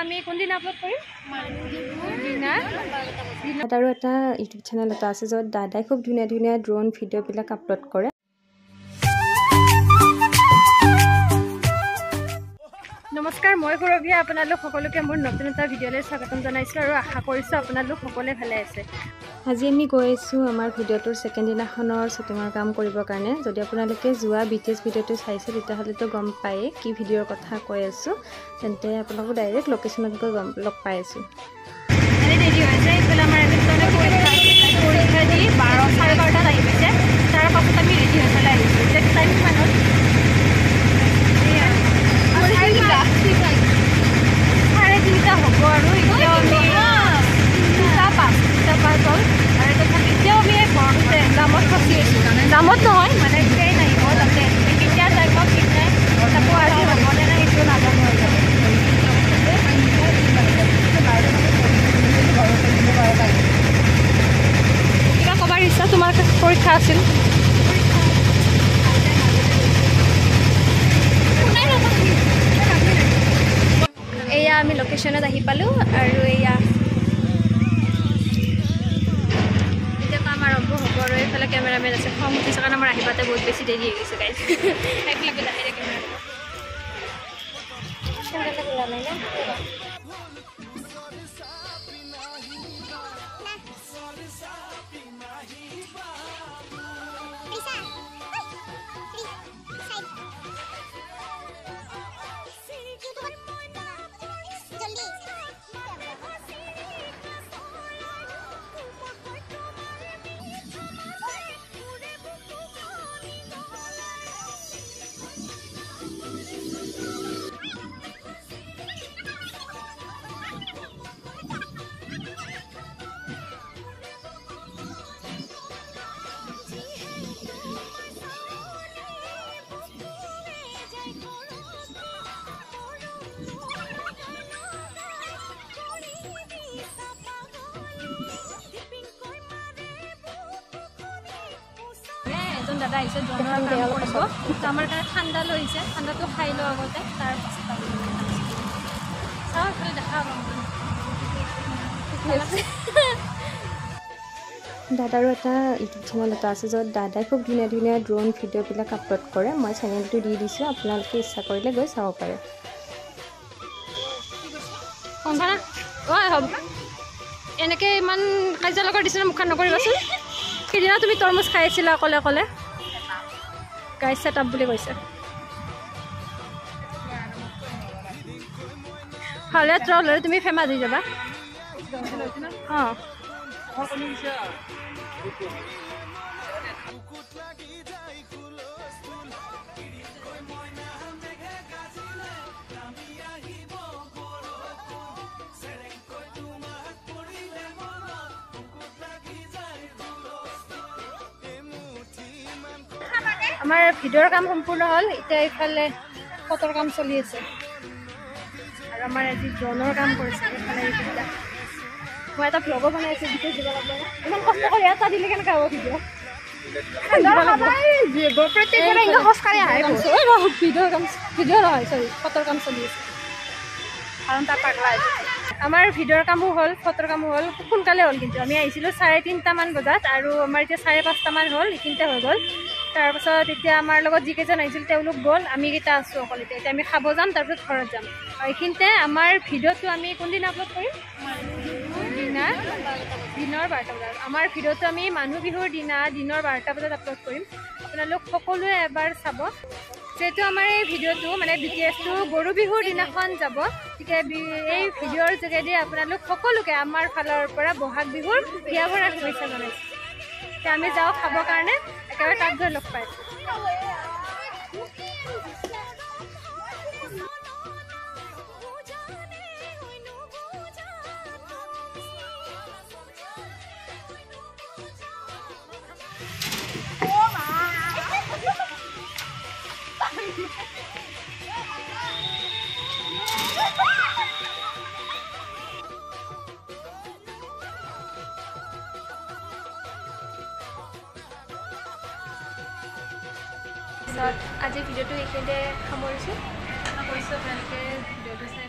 আমি কোনদিন আপলোড কৰিম দিনা আৰু এটা ইউটিউব চেনেল এটা আছে য'ত দাদাই খুব ধুনীয়া ধুনীয়া ড্ৰোন ভিডিঅ'বিলাক আপলোড কৰে। নমস্কাৰ, মই গৌৰৱী। আপোনালোক সকলোকে মোৰ নতুন এটা ভিডিঅ'লৈ স্বাগতম জনাইছোঁ আৰু আশা কৰিছোঁ আপোনালোক সকলোৱে ভালে আছে। আজি আমি গৈ আছোঁ আমাৰ ভিডিঅ'টোৰ ছেকেণ্ড দিনাখনৰ শ্বুটিঙৰ কাম কৰিবৰ কাৰণে। যদি আপোনালোকে যোৱা BTS ভিডিঅ'টো চাইছে তেতিয়াহ'লেতো গম পায়েই কি ভিডিঅ'ৰ কথা কৈ আছোঁ, তেন্তে আপোনালোকক ডাইৰেক্ট লোকেশ্যনত গৈ লগ পাই আছোঁ। ৰেডি হৈছে এইফালে আমাৰ পৰীক্ষা দি 12:30 আহি পাইছে। তাৰ পাছত আমি ৰেডি হৈ পেলাই আহিছোঁ। এতিয়া টাইম কিমান হ'ল? 3:30 হ'ব আৰু এতিয়াও আমি 3:05 হ'ল আৰু তথাপি এতিয়াও আমি ঘৰতে জামত ফচি আছোঁ। জামত নহয় মানে ট্ৰেইন আহিব, তাতে কেতিয়া যাই পাওঁ ঠিক নাই। তাকো আজি হ'বনে নাই সেইটো নাজানো আৰু কিবা ক'বাৰ ইচ্ছা? তোমাৰ পৰীক্ষা আছিল? এয়া আমি লোকেশ্যনত আহি পালোঁ আৰু এয়া এতিয়া কাম আৰম্ভ হ'ব আৰু এইফালে কেমেৰামেন আছে। খং উঠিছে কাৰণ আমাৰ আহি পাওঁতে বহুত বেছি দেৰি হৈ গৈছে গাইজ। একলাগে লাহে কেমেৰা দাদা আহিছে ড্ৰোনৰ কাম কৰিব। আমাৰ কাৰণে ঠাণ্ডা লৈ আহিছে, ঠাণ্ডাটো খাই লওঁ আগতে, তাৰপিছত চাওঁ এইফালে দেখা দাদাৰো এটা ইউটিউব চেনেল এটা আছে য'ত দাদাই খুব ধুনীয়া ধুনীয়া ড্ৰোন ভিডিঅ'বিলাক আপলোড কৰে। মই চেনেলটো দি দিছোঁ, আপোনালোকে ইচ্ছা কৰিলে গৈ চাব পাৰে। হ'ব এনেকৈ ইমান কাজিয়া লগৰ দিছিলে মুখখন নকৰিবাচোন। সেইদিনা তুমি তৰমুজ খাই আছিলা অকলে অকলে। গাইজ ছেট আপ বুলি কৈছে। হ'লে ট্ৰল হ'লে তুমি ফেমাছ হৈ যাবা। অঁ আমাৰ ভিডিঅ'ৰ কাম সম্পূৰ্ণ হ'ল। এতিয়া এইফালে ফটোৰ কাম চলি আছে আৰু আমাৰ আজি ড্ৰোনৰ কাম কৰিছে। এইফালে এইকেইটা মই এটা ভ্লগো বনাই আছোঁ, ভিডিঅ' দিব লাগিব। ইমান কষ্ট কৰি এটা দিলে কেনেকৈ হ'ব ভিডিঅ'? ভিডিঅ' নহয়, চৰি, ফটোৰ কাম চলি আছে কাৰণ তাত পাগলা আছে। আমাৰ ভিডিঅ'ৰ কামো হ'ল, ফটোৰ কামো হ'ল, সোনকালে হ'ল। কিন্তু আমি আহিছিলোঁ 3:30 বজাত আৰু আমাৰ এতিয়া 5:30 হ'ল, এইখিনিতে হৈ গ'ল। তাৰপাছত এতিয়া আমাৰ লগত যিকেইজন আহিছিল তেওঁলোক গ'ল, আমি কেইটা আছোঁ অকল। এতিয়া আমি খাব যাম, তাৰপিছত ঘৰত যাম। এইখিনিতে আমাৰ ভিডিঅ'টো আমি কোনদিন আপলোড কৰিম? দিনৰ 12 বজাত। আমাৰ ভিডিঅ'টো আমি মানুহ বিহুৰ দিনা দিনৰ 12 বজাত আপলোড কৰিম। আপোনালোক সকলোৱে এবাৰ চাব। যিহেতু আমাৰ এই ভিডিঅ'টো মানে BTSটো গৰু বিহুৰ দিনাখন যাব, গতিকে এই ভিডিঅ'ৰ যোগেদি আপোনালোক সকলোকে আমাৰ ফালৰ পৰা বহাগ বিহুৰ বিয়া ভৰা শুভেচ্ছা জনাইছোঁ। এতিয়া আমি যাওঁ খাবৰ কাৰণে, একেবাৰে তাত গৈ লগ পাইছোঁ। তাৰপিছত আজি ভিডিঅ'টো এইখিনিতে সামৰিছোঁ। আশা কৰিছোঁ আপোনালোকে ভিডিঅ'টো চাই